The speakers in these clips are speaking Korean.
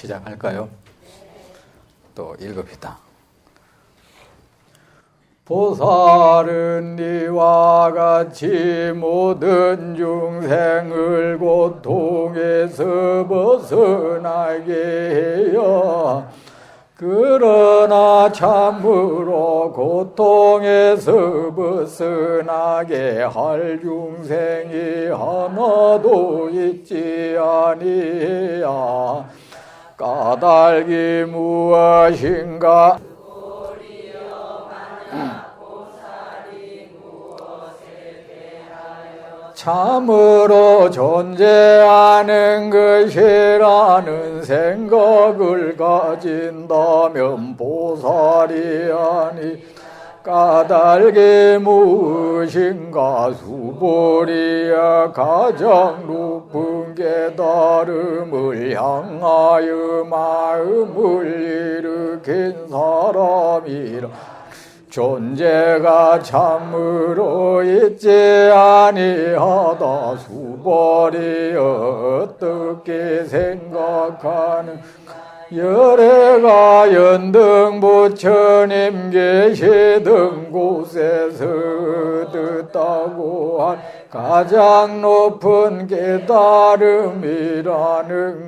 시작할까요? 또 읽읍시다. 보살은 이와 같이 모든 중생을 고통에서 벗어나게 해요. 그러나 참으로 고통에서 벗어나게 할 중생이 하나도 있지 아니야. 까닭이 무엇인가? 참으로 존재하는 것이라는 생각을 가진다면 보살이 아니. 까닭이 무엇인가? 수보리야 가장 높은 깨달음을 향하여 마음을 일으킨 사람이라. 존재가 참으로 있지 아니하다. 수보리 어떻게 생각하는 열애가 연등 부처님 계시던 곳에서 듣다고 한 가장 높은 깨달음이라는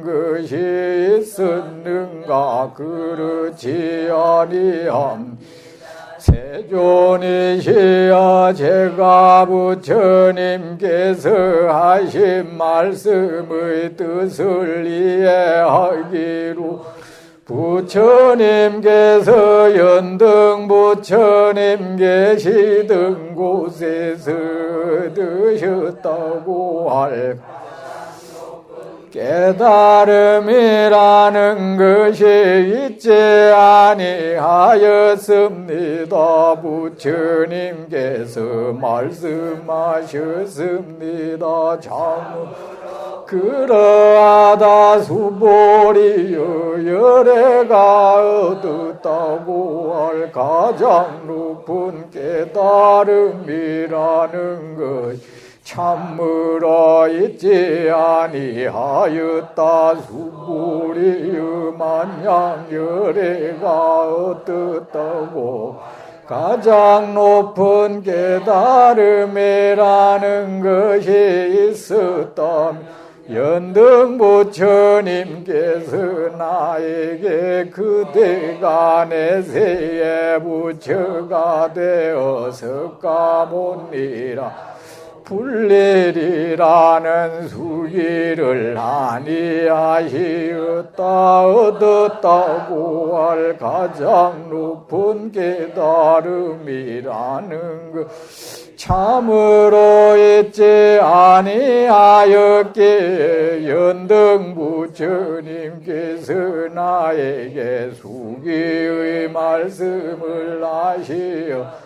것이 있었는가? 그렇지 아니함. 세존이시여 제가 부처님께서 하신 말씀의 뜻을 이해하기로 부처님께서 연등 부처님 계시던 곳에서 드셨다고 할 깨달음이라는 것이 있지 아니하였습니다. 부처님께서 말씀하셨습니다. 참 그러하다. 수보리여 열애가 얻었다고 할 가장 높은 깨달음이라는 것 참으로 있지 아니하였다. 수보리여 만약 열애가 얻었다고 가장 높은 깨달음이라는 것이 있었다면 연등 부처님께서 나에게 그대가 내세의 부처가 되어서 가보니라. 불일이라는 수기를 아니하시었다. 얻었다고 할 가장 높은 깨달음이라는 것 참으로 있지 아니하였기에 연등 부처님께서 나에게 수기의 말씀을 하시어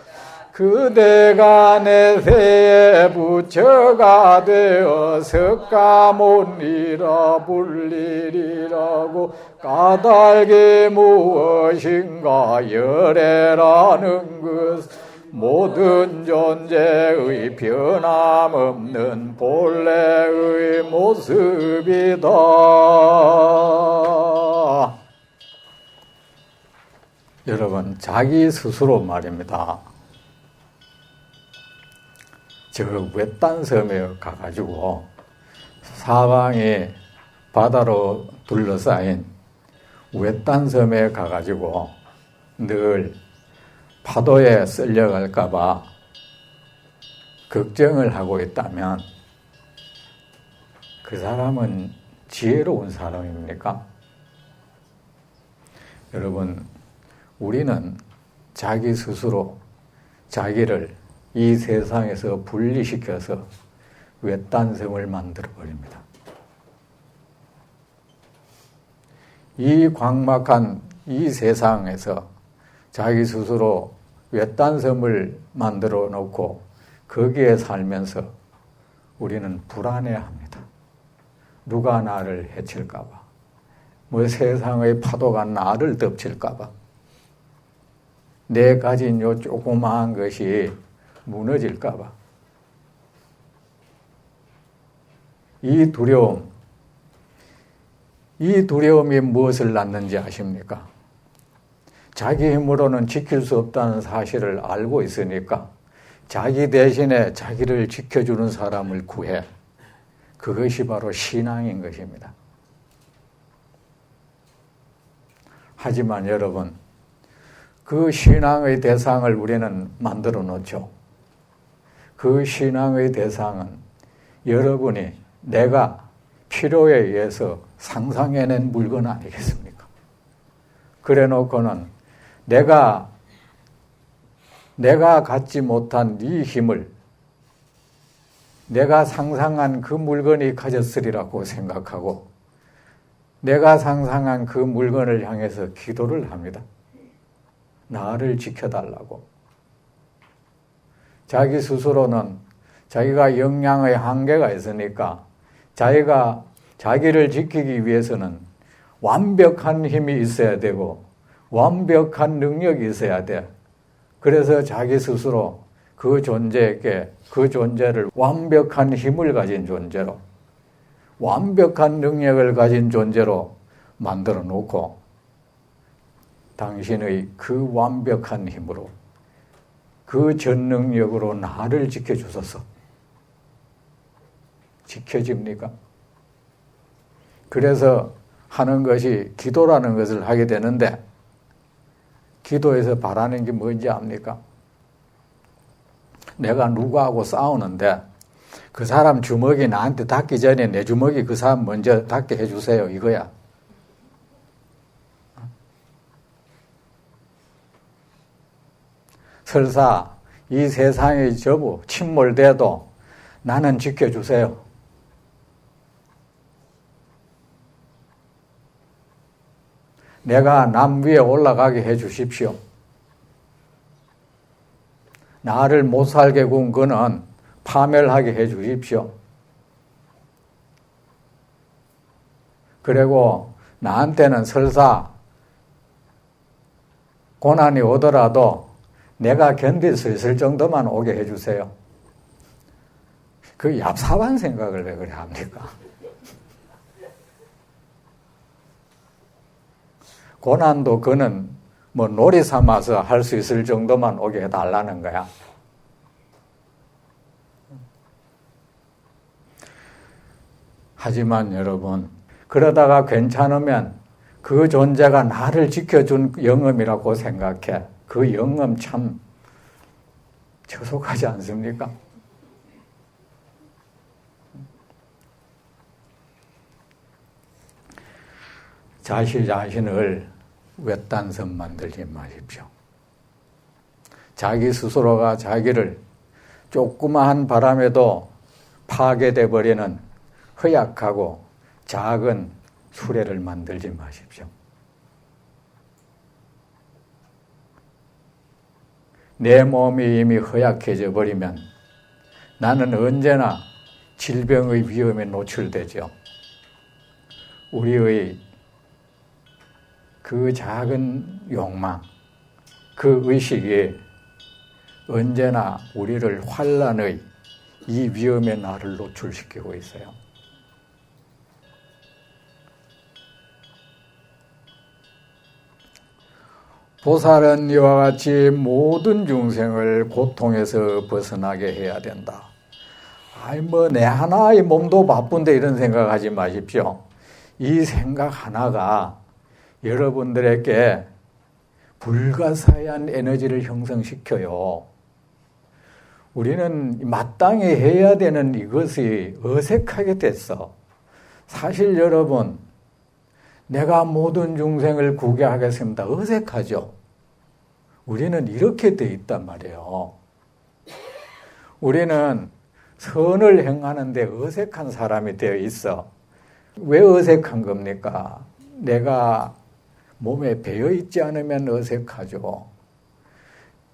그대가 내세의 부처가 되어 석가모니라. 불일이라고 까닭이 무엇인가? 열애라는 것 모든 존재의 변함없는 본래의 모습이다. 여러분, 자기 스스로 말입니다. 저 외딴 섬에 가가지고 사방에 바다로 둘러싸인 외딴 섬에 가가지고 늘 파도에 쓸려갈까봐 걱정을 하고 있다면 그 사람은 지혜로운 사람입니까? 여러분, 우리는 자기 스스로 자기를 이 세상에서 분리시켜서 외딴섬을 만들어버립니다. 이 광막한 이 세상에서 자기 스스로 외딴섬을 만들어 놓고 거기에 살면서 우리는 불안해합니다. 누가 나를 해칠까 봐, 뭐 세상의 파도가 나를 덮칠까 봐, 내 가진 요 조그마한 것이 무너질까 봐. 이 두려움, 이 두려움이 무엇을 낳는지 아십니까? 자기 힘으로는 지킬 수 없다는 사실을 알고 있으니까 자기 대신에 자기를 지켜주는 사람을 구해. 그것이 바로 신앙인 것입니다. 하지만 여러분, 그 신앙의 대상을 우리는 만들어 놓죠. 그 신앙의 대상은 여러분이 내가 필요에 의해서 상상해낸 물건 아니겠습니까? 그래 놓고는 내가 갖지 못한 이 힘을 내가 상상한 그 물건이 가졌으리라고 생각하고 내가 상상한 그 물건을 향해서 기도를 합니다. 나를 지켜달라고. 자기 스스로는 자기가 역량의 한계가 있으니까 자기를 지키기 위해서는 완벽한 힘이 있어야 되고 완벽한 능력이 있어야 돼. 그래서 자기 스스로 그 존재를 완벽한 힘을 가진 존재로, 완벽한 능력을 가진 존재로 만들어 놓고 당신의 그 완벽한 힘으로, 그 전능력으로 나를 지켜주소서. 지켜집니까? 그래서 하는 것이 기도라는 것을 하게 되는데 기도에서 바라는 게 뭔지 압니까? 내가 누구하고 싸우는데 그 사람 주먹이 나한테 닿기 전에 내 주먹이 그 사람 먼저 닿게 해주세요. 이거야. 설사 이 세상의 전부 침몰돼도 나는 지켜주세요. 내가 남 위에 올라가게 해 주십시오. 나를 못 살게 군 그는 파멸하게 해 주십시오. 그리고 나한테는 설사 고난이 오더라도 내가 견딜 수 있을 정도만 오게 해 주세요. 그 얍삽한 생각을 왜 그래 합니까? 고난도 그는 뭐 놀이 삼아서 할 수 있을 정도만 오게 해달라는 거야. 하지만 여러분, 그러다가 괜찮으면 그 존재가 나를 지켜준 영험이라고 생각해. 그 영험 참 저속하지 않습니까? 자신을 외딴섬 만들지 마십시오. 자기 스스로가 자기를 조그마한 바람에도 파괴돼 버리는 허약하고 작은 수레를 만들지 마십시오. 내 몸이 이미 허약해져 버리면 나는 언제나 질병의 위험에 노출되죠. 우리의 그 작은 욕망, 그 의식이 언제나 우리를 환난의 이 위험에 나를 노출시키고 있어요. 보살은 이와 같이 모든 중생을 고통에서 벗어나게 해야 된다. 내 하나의 몸도 바쁜데 이런 생각하지 마십시오. 이 생각 하나가 여러분들에게 불가사의한 에너지를 형성시켜요. 우리는 마땅히 해야 되는 이것이 어색하게 됐어. 사실 여러분, 내가 모든 중생을 구게 하겠습니다. 어색하죠? 우리는 이렇게 돼 있단 말이에요. 우리는 선을 행하는데 어색한 사람이 되어 있어. 왜 어색한 겁니까? 내가 몸에 배어 있지 않으면 어색하죠.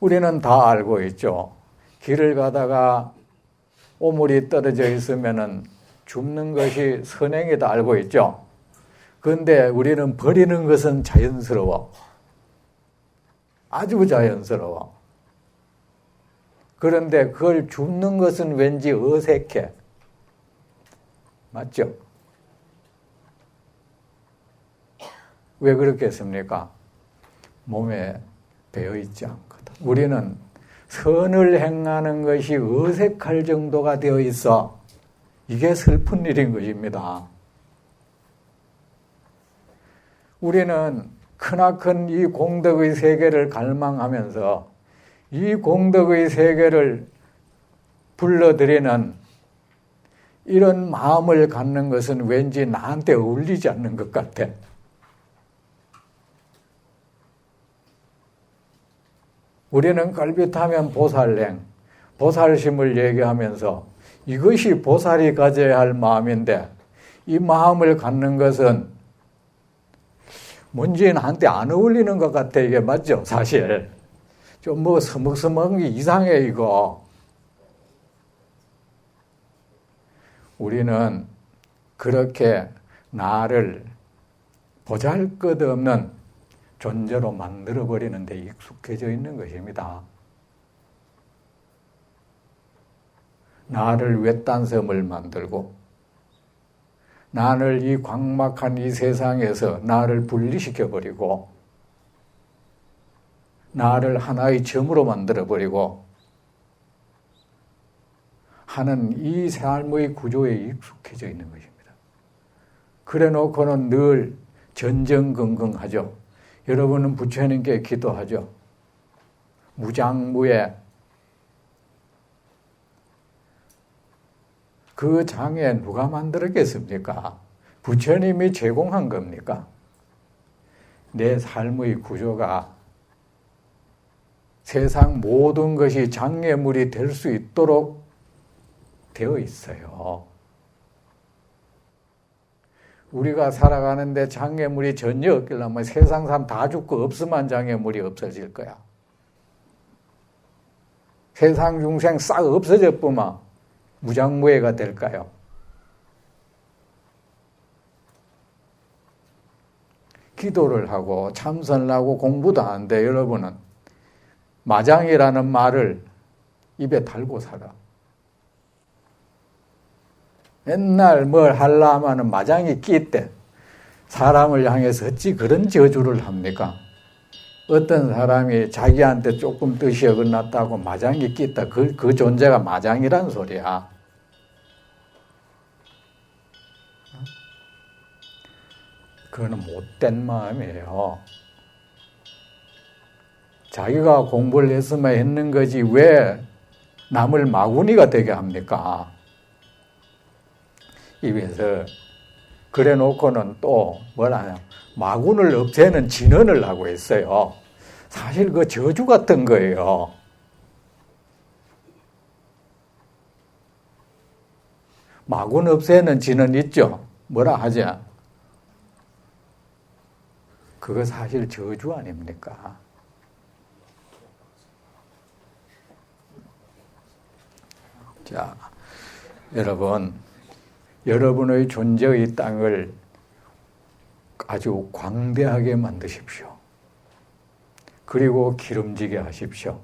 우리는 다 알고 있죠. 길을 가다가 오물이 떨어져 있으면 줍는 것이 선행이다 알고 있죠. 그런데 우리는 버리는 것은 자연스러워. 아주 자연스러워. 그런데 그걸 줍는 것은 왠지 어색해. 맞죠? 왜 그렇겠습니까? 몸에 배어있지 않거든. 우리는 선을 행하는 것이 어색할 정도가 되어 있어. 이게 슬픈 일인 것입니다. 우리는 크나큰 이 공덕의 세계를 갈망하면서 이 공덕의 세계를 불러들이는 이런 마음을 갖는 것은 왠지 나한테 어울리지 않는 것 같아. 우리는 걸핏하면 보살행, 보살심을 얘기하면서 이것이 보살이 가져야 할 마음인데 이 마음을 갖는 것은 뭔지 나한테 안 어울리는 것 같아. 이게 맞죠? 사실. 좀 뭐 서먹서먹한 게 이상해 이거. 우리는 그렇게 나를 보잘것없는 존재로 만들어버리는 데 익숙해져 있는 것입니다. 나를 외딴섬을 만들고 나를 이 광막한 이 세상에서 나를 분리시켜버리고 나를 하나의 점으로 만들어버리고 하는 이 삶의 구조에 익숙해져 있는 것입니다. 그래 놓고는 늘 전전긍긍하죠. 여러분은 부처님께 기도하죠. 무장무예. 그 장애 누가 만들었겠습니까? 부처님이 제공한 겁니까? 내 삶의 구조가 세상 모든 것이 장애물이 될 수 있도록 되어 있어요. 우리가 살아가는데 장애물이 전혀 없길라면 세상 사람 다 죽고 없으면 장애물이 없어질 거야. 세상 중생 싹 없어져 뿌면 무장무예가 될까요? 기도를 하고 참선을 하고 공부도 하는데 여러분은 마장이라는 말을 입에 달고 살아. 맨날 뭘 하려 하면은 마장이 끼때 사람을 향해서 어찌 그런 저주를 합니까? 어떤 사람이 자기한테 조금 뜻이 어긋났다고 마장이 끼다. 그 존재가 마장이란 소리야. 그거는 못된 마음이에요. 자기가 공부를 했으면 했는 거지 왜 남을 마구니가 되게 합니까? 입에서 그래 놓고는 또 뭐라냐 마군을 없애는 진언을 하고 있어요. 사실 그 저주 같은 거예요. 마군 없애는 진언 있죠? 뭐라 하자? 그거 사실 저주 아닙니까? 자, 여러분의 존재의 땅을 아주 광대하게 만드십시오. 그리고 기름지게 하십시오.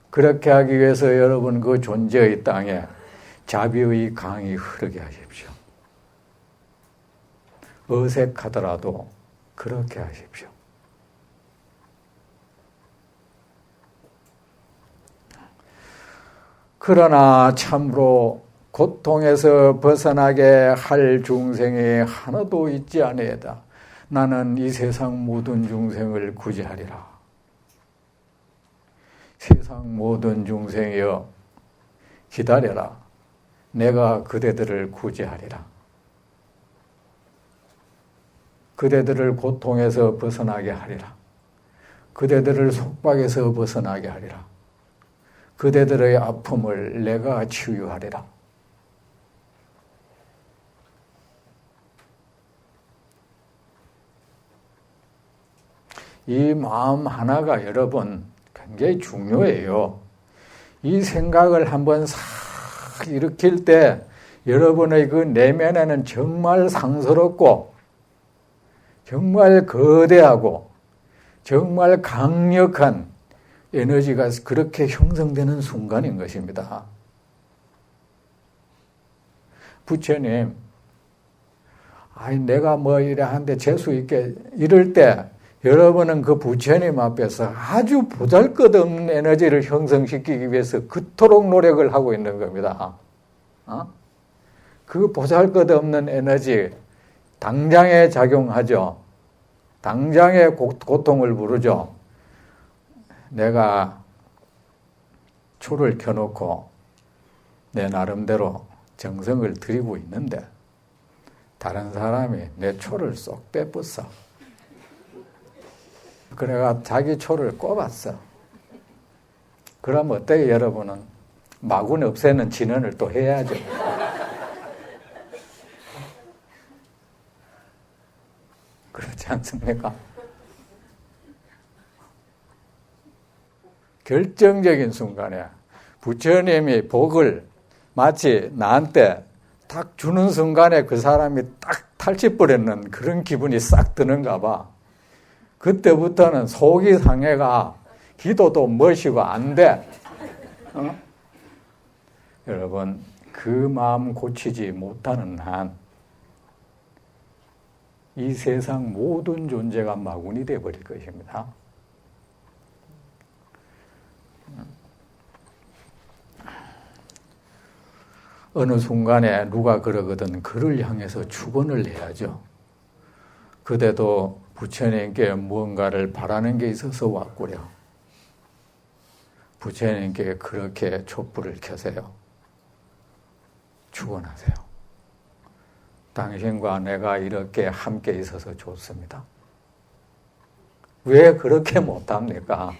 그렇게 하기 위해서 여러분 그 존재의 땅에 자비의 강이 흐르게 하십시오. 어색하더라도 그렇게 하십시오. 그러나 참으로 고통에서 벗어나게 할 중생이 하나도 있지 아니하다. 나는 이 세상 모든 중생을 구제하리라. 세상 모든 중생이여 기다려라. 내가 그대들을 구제하리라. 그대들을 고통에서 벗어나게 하리라. 그대들을 속박에서 벗어나게 하리라. 그대들의 아픔을 내가 치유하리라. 이 마음 하나가 여러분 굉장히 중요해요. 이 생각을 한번 싹 일으킬 때 여러분의 그 내면에는 정말 상스럽고 정말 거대하고 정말 강력한 에너지가 그렇게 형성되는 순간인 것입니다. 부처님 아니, 내가 뭐 이래 하는데 재수 있게 이럴 때 여러분은 그 부처님 앞에서 아주 보잘것없는 에너지를 형성시키기 위해서 그토록 노력을 하고 있는 겁니다. 그 보잘것없는 에너지 당장에 작용하죠. 당장에 고통을 부르죠. 내가 초를 켜놓고 내 나름대로 정성을 들이고 있는데 다른 사람이 내 초를 쏙 빼뿌어. 그래가 자기 초를 꼽았어. 그럼 어때요, 여러분은? 마군 없애는 진언을 또 해야죠. 그렇지 않습니까? 결정적인 순간에 부처님이 복을 마치 나한테 딱 주는 순간에 그 사람이 딱 탈취버렸는 그런 기분이 싹 드는가 봐. 그때부터는 속이 상해가 기도도 멋이고 안 돼. 여러분, 그 마음 고치지 못하는 한 이 세상 모든 존재가 마군이 되어버릴 것입니다. 어느 순간에 누가 그러거든 그를 향해서 축원을 해야죠. 그대도 부처님께 무언가를 바라는 게 있어서 왔구려. 부처님께 그렇게 촛불을 켜세요. 축원하세요. 당신과 내가 이렇게 함께 있어서 좋습니다. 왜 그렇게 못합니까?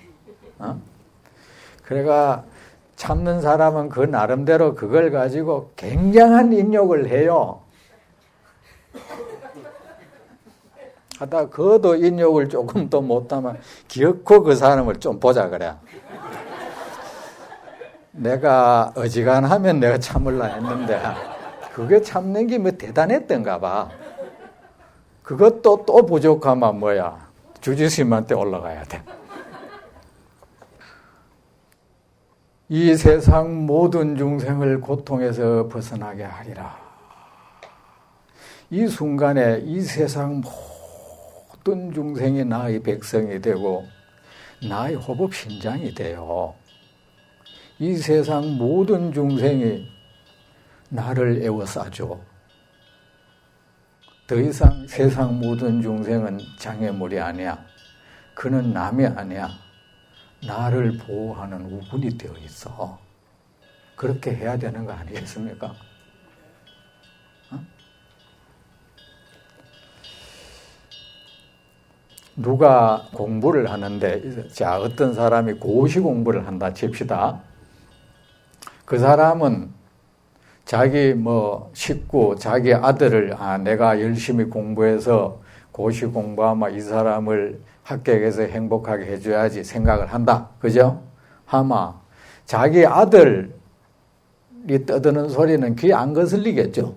그래가 참는 사람은 그 나름대로 그걸 가지고 굉장한 인욕을 해요. 하다 그도 인욕을 조금 더 못하면 기어코 그 사람을 좀 보자 그래. 내가 어지간하면 내가 참을라 했는데 그게 참는 게 뭐 대단했던가 봐. 그것도 또 부족하면 뭐야? 주지스님한테 올라가야 돼. 이 세상 모든 중생을 고통에서 벗어나게 하리라. 이 순간에 이 세상 모든 중생이 나의 백성이 되고 나의 호흡 신장이 돼요. 이 세상 모든 중생이 나를 애워싸죠. 더 이상 세상 모든 중생은 장애물이 아니야. 그는 남이 아니야. 나를 보호하는 우군이 되어 있어. 그렇게 해야 되는 거 아니겠습니까? 누가 공부를 하는데, 자, 어떤 사람이 고시 공부를 한다 칩시다. 그 사람은 자기 식구, 자기 아들을, 내가 열심히 공부해서 고시 공부하면 이 사람을 합격해서 행복하게 해줘야지 생각을 한다. 그죠? 아마 자기 아들이 떠드는 소리는 귀에 안 거슬리겠죠.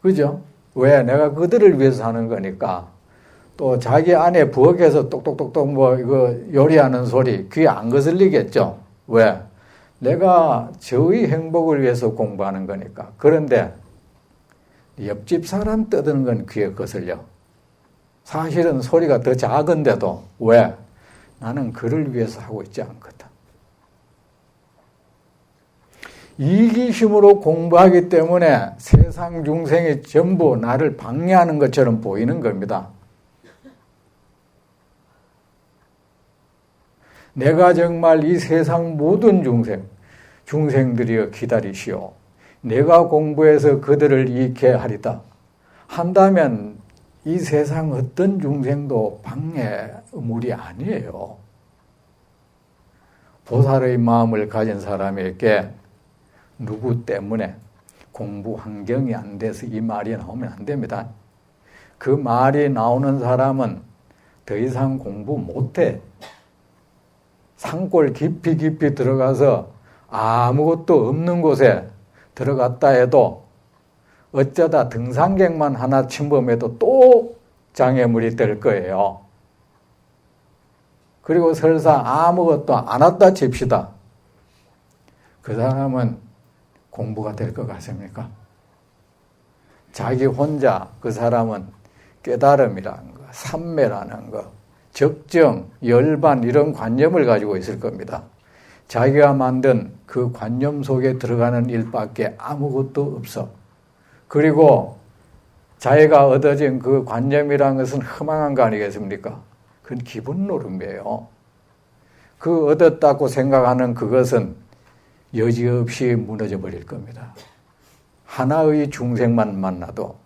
그죠? 왜? 내가 그들을 위해서 하는 거니까. 또 자기 아내 부엌에서 똑똑똑똑 이거 요리하는 소리 귀에 안 거슬리겠죠. 왜? 내가 저의 행복을 위해서 공부하는 거니까. 그런데 옆집 사람 떠드는 건 귀에 거슬려. 사실은 소리가 더 작은데도 왜? 나는 그를 위해서 하고 있지 않거든. 이기심으로 공부하기 때문에 세상 중생이 전부 나를 방해하는 것처럼 보이는 겁니다. 내가 정말 이 세상 모든 중생들이여 기다리시오. 내가 공부해서 그들을 이익해 하리다. 한다면 이 세상 어떤 중생도 방해물이 아니에요. 보살의 마음을 가진 사람에게 누구 때문에 공부 환경이 안 돼서 이 말이 나오면 안 됩니다. 그 말이 나오는 사람은 더 이상 공부 못해. 산골 깊이 들어가서 아무것도 없는 곳에 들어갔다 해도 어쩌다 등산객만 하나 침범해도 또 장애물이 될 거예요. 그리고 설사 아무것도 안 왔다 칩시다. 그 사람은 공부가 될 것 같습니까? 자기 혼자 그 사람은 깨달음이라는 거, 삼매라는 거, 적정, 열반 이런 관념을 가지고 있을 겁니다. 자기가 만든 그 관념 속에 들어가는 일밖에 아무것도 없어. 그리고 자기가 얻어진 그 관념이라는 것은 허망한 거 아니겠습니까? 그건 기분 노름이에요. 그 얻었다고 생각하는 그것은 여지없이 무너져 버릴 겁니다. 하나의 중생만 만나도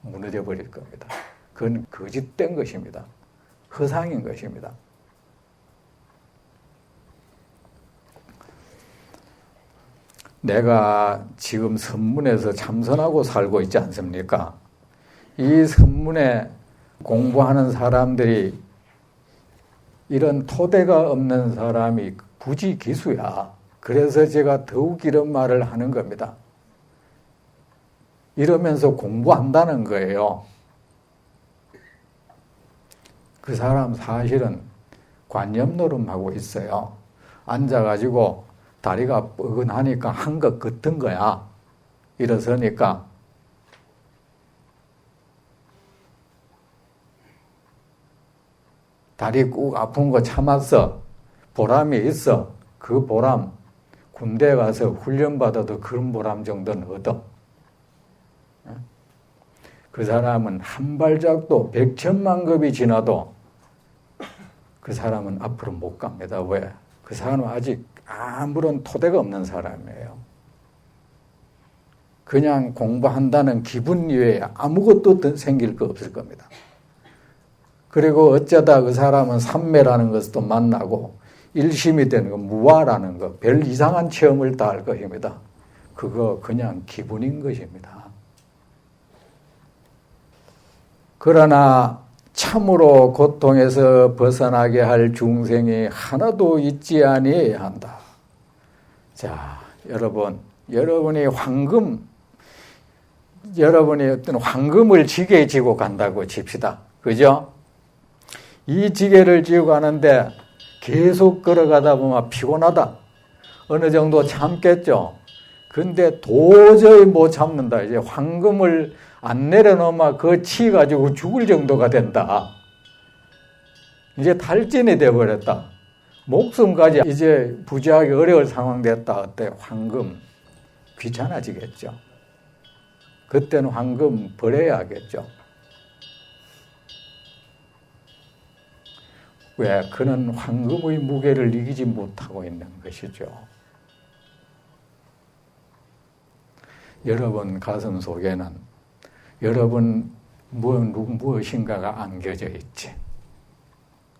무너져 버릴 겁니다. 그건 거짓된 것입니다. 허상인 것입니다. 내가 지금 선문에서 참선하고 살고 있지 않습니까? 이 선문에 공부하는 사람들이 이런 토대가 없는 사람이 굳이 기수야. 그래서 제가 더욱 이런 말을 하는 겁니다. 이러면서 공부한다는 거예요. 그 사람 사실은 관념 노름하고 있어요. 앉아가지고 다리가 뻐근하니까 한 것 같은 거야. 일어서니까. 다리 꾹 아픈 거 참았어. 보람이 있어. 그 보람, 군대 가서 훈련받아도 그런 보람 정도는 얻어. 그 사람은 한 발짝도 100천만 급이 지나도 그 사람은 앞으로 못 갑니다. 왜? 그 사람은 아직 아무런 토대가 없는 사람이에요. 그냥 공부한다는 기분 이외에 아무것도 생길 거 없을 겁니다. 그리고 어쩌다 그 사람은 삼매라는 것도 만나고 일심이 되는 거, 무아라는 거, 별 이상한 체험을 다 할 것입니다. 그거 그냥 기분인 것입니다. 그러나 참으로 고통에서 벗어나게 할 중생이 하나도 있지 아니해야 한다. 자, 여러분이 어떤 황금을 지게에 지고 간다고 칩시다. 그죠? 이 지게를 지고 가는데 계속 걸어가다 보면 피곤하다. 어느 정도 참겠죠. 근데 도저히 못 참는다. 이제 황금을 안 내려놓으면 그거 치가지고 죽을 정도가 된다. 이제 탈진이 돼버렸다. 목숨까지 이제 부지하기 어려울 상황 됐다. 어때? 황금 귀찮아지겠죠. 그때는 황금 버려야겠죠. 왜? 그는 황금의 무게를 이기지 못하고 있는 것이죠. 여러분 가슴 속에는 여러분 무엇인가가 안겨져 있지.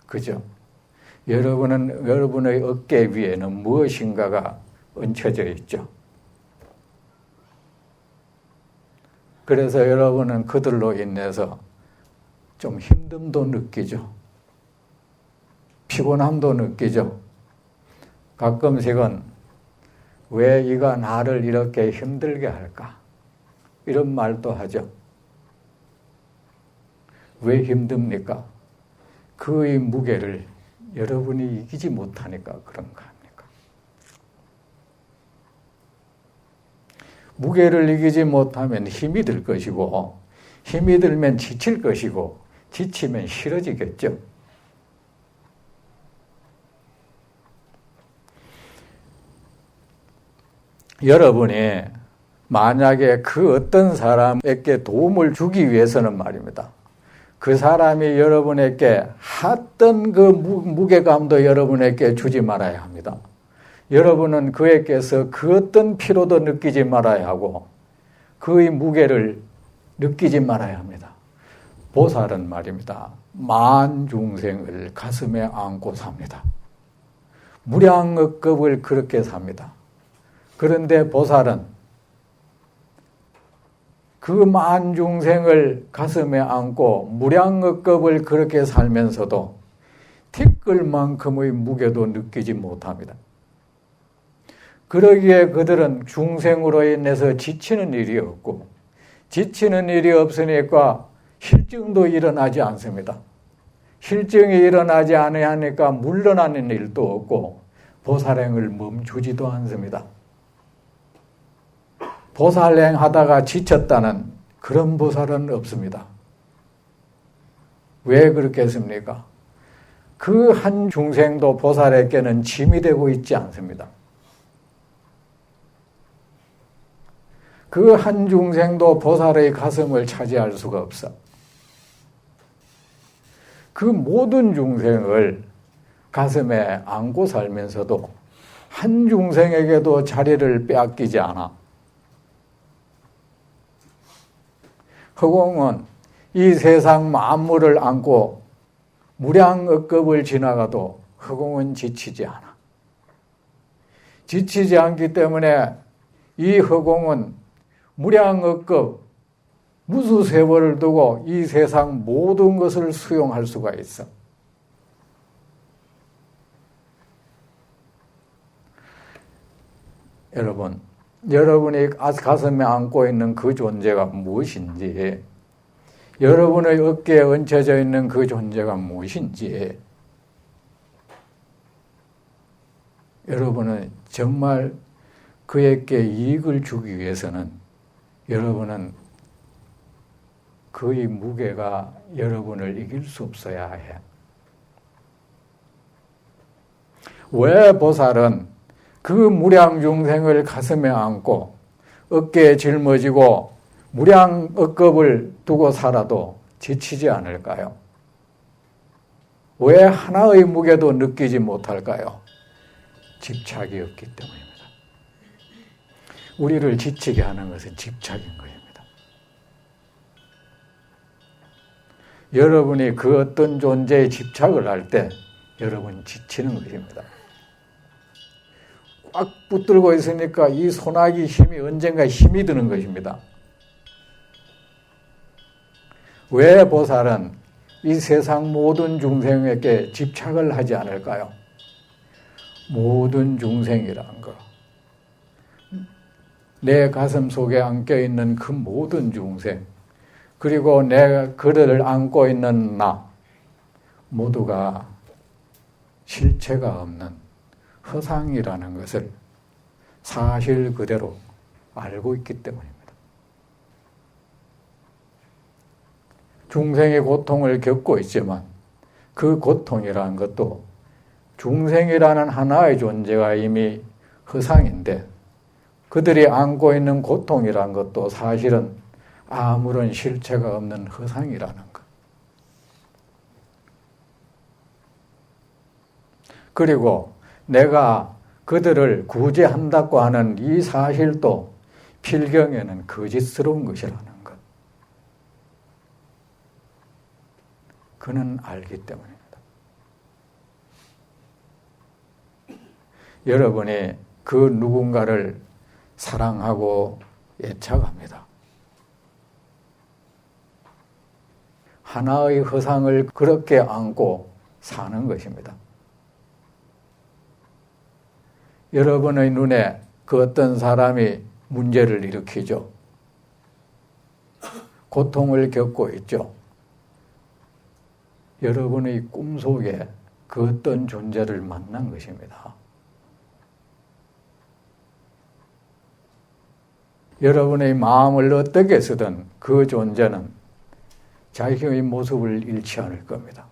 그죠? 여러분의 어깨 위에는 무엇인가가 얹혀져 있죠. 그래서 여러분은 그들로 인해서 좀 힘듦도 느끼죠. 피곤함도 느끼죠. 가끔씩은 왜 이가 나를 이렇게 힘들게 할까? 이런 말도 하죠. 왜 힘듭니까? 그의 무게를 여러분이 이기지 못하니까 그런가 합니까? 무게를 이기지 못하면 힘이 들 것이고, 힘이 들면 지칠 것이고, 지치면 싫어지겠죠. 여러분이 만약에 그 어떤 사람에게 도움을 주기 위해서는 말입니다. 그 사람이 여러분에게 어떤 그 무게감도 여러분에게 주지 말아야 합니다. 여러분은 그에게서 그 어떤 피로도 느끼지 말아야 하고 그의 무게를 느끼지 말아야 합니다. 보살은 말입니다. 만 중생을 가슴에 안고 삽니다. 무량억급을 그렇게 삽니다. 그런데 보살은 그 만 중생을 가슴에 안고 무량억급을 그렇게 살면서도 티끌만큼의 무게도 느끼지 못합니다. 그러기에 그들은 중생으로 인해서 지치는 일이 없고, 지치는 일이 없으니까 실증도 일어나지 않습니다. 실증이 일어나지 않으니까 물러나는 일도 없고 보살행을 멈추지도 않습니다. 보살행 하다가 지쳤다는 그런 보살은 없습니다. 왜 그렇겠습니까? 그 한 중생도 보살에게는 짐이 되고 있지 않습니다. 그 한 중생도 보살의 가슴을 차지할 수가 없어. 그 모든 중생을 가슴에 안고 살면서도 한 중생에게도 자리를 빼앗기지 않아. 허공은 이 세상 만물을 안고 무량억급을 지나가도 허공은 지치지 않아. 지치지 않기 때문에 이 허공은 무량억급 무수 세월을 두고 이 세상 모든 것을 수용할 수가 있어. 여러분이 가슴에 안고 있는 그 존재가 무엇인지, 여러분의 어깨에 얹혀져 있는 그 존재가 무엇인지, 여러분은 정말 그에게 이익을 주기 위해서는 여러분은 그의 무게가 여러분을 이길 수 없어야 해. 왜 보살은 그 무량중생을 가슴에 안고 어깨에 짊어지고 무량억급을 두고 살아도 지치지 않을까요? 왜 하나의 무게도 느끼지 못할까요? 집착이 없기 때문입니다. 우리를 지치게 하는 것은 집착인 것입니다. 여러분이 그 어떤 존재에 집착을 할 때 여러분 지치는 것입니다. 꽉 붙들고 있으니까 이 소나기 힘이 언젠가 힘이 드는 것입니다. 왜 보살은 이 세상 모든 중생에게 집착을 하지 않을까요? 모든 중생이란 거, 내 가슴 속에 안겨있는 그 모든 중생, 그리고 내가 그들을 안고 있는 나, 모두가 실체가 없는 허상이라는 것을 사실 그대로 알고 있기 때문입니다. 중생의 고통을 겪고 있지만 그 고통이라는 것도 중생이라는 하나의 존재가 이미 허상인데, 그들이 안고 있는 고통이라는 것도 사실은 아무런 실체가 없는 허상이라는 것. 그리고 내가 그들을 구제한다고 하는 이 사실도 필경에는 거짓스러운 것이라는 것. 그는 알기 때문입니다. 여러분이 그 누군가를 사랑하고 애착합니다. 하나의 허상을 그렇게 안고 사는 것입니다. 여러분의 눈에 그 어떤 사람이 문제를 일으키죠. 고통을 겪고 있죠. 여러분의 꿈속에 그 어떤 존재를 만난 것입니다. 여러분의 마음을 어떻게 쓰든 그 존재는 자기의 모습을 잃지 않을 겁니다.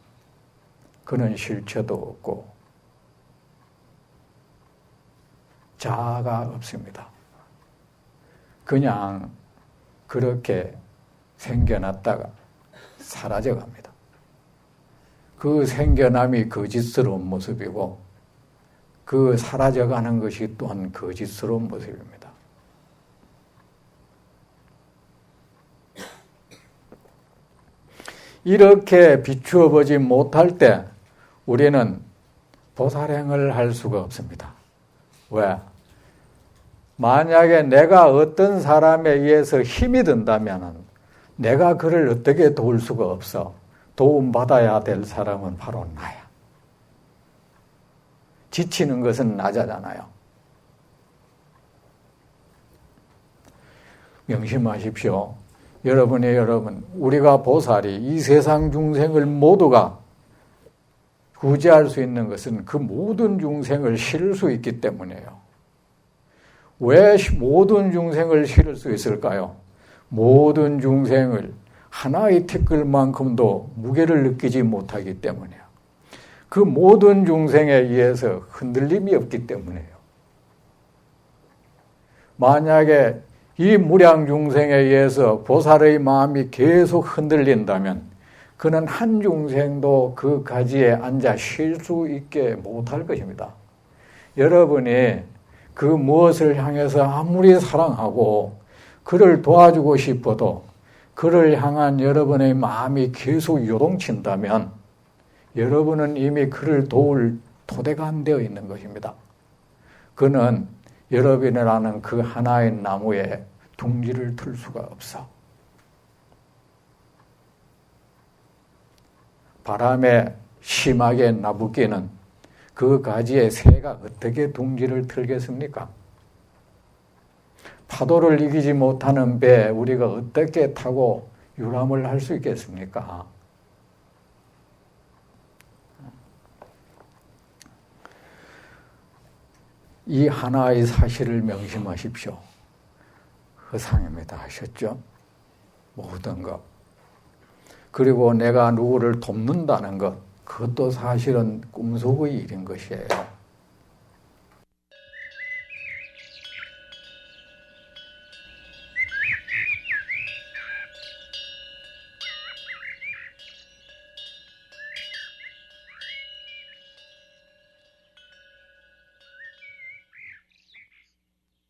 그는 실체도 없고 자아가 없습니다. 그냥 그렇게 생겨났다가 사라져갑니다. 그 생겨남이 거짓스러운 모습이고 그 사라져가는 것이 또한 거짓스러운 모습입니다. 이렇게 비추어 보지 못할 때 우리는 보살행을 할 수가 없습니다. 왜? 만약에 내가 어떤 사람에 의해서 힘이 든다면 내가 그를 어떻게 도울 수가 없어. 도움받아야 될 사람은 바로 나야. 지치는 것은 나잖아요. 명심하십시오. 여러분, 우리가 보살이 이 세상 중생을 모두가 구제할 수 있는 것은 그 모든 중생을 실을 수 있기 때문이에요. 왜 모든 중생을 실을 수 있을까요? 모든 중생을 하나의 티끌만큼도 무게를 느끼지 못하기 때문에요. 그 모든 중생에 의해서 흔들림이 없기 때문에요. 만약에 이 무량 중생에 의해서 보살의 마음이 계속 흔들린다면 그는 한 중생도 그 가지에 앉아 쉴 수 있게 못할 것입니다. 여러분이 그 무엇을 향해서 아무리 사랑하고 그를 도와주고 싶어도 그를 향한 여러분의 마음이 계속 요동친다면 여러분은 이미 그를 도울 토대가 안 되어 있는 것입니다. 그는 여러분이라는 그 하나의 나무에 둥지를 틀 수가 없어. 바람에 심하게 나부끼는 그 가지에 새가 어떻게 둥지를 틀겠습니까? 파도를 이기지 못하는 배 우리가 어떻게 타고 유람을 할 수 있겠습니까? 이 하나의 사실을 명심하십시오. 허상입니다 하셨죠? 모든 것. 그리고 내가 누구를 돕는다는 것, 그것도 사실은 꿈속의 일인 것이에요.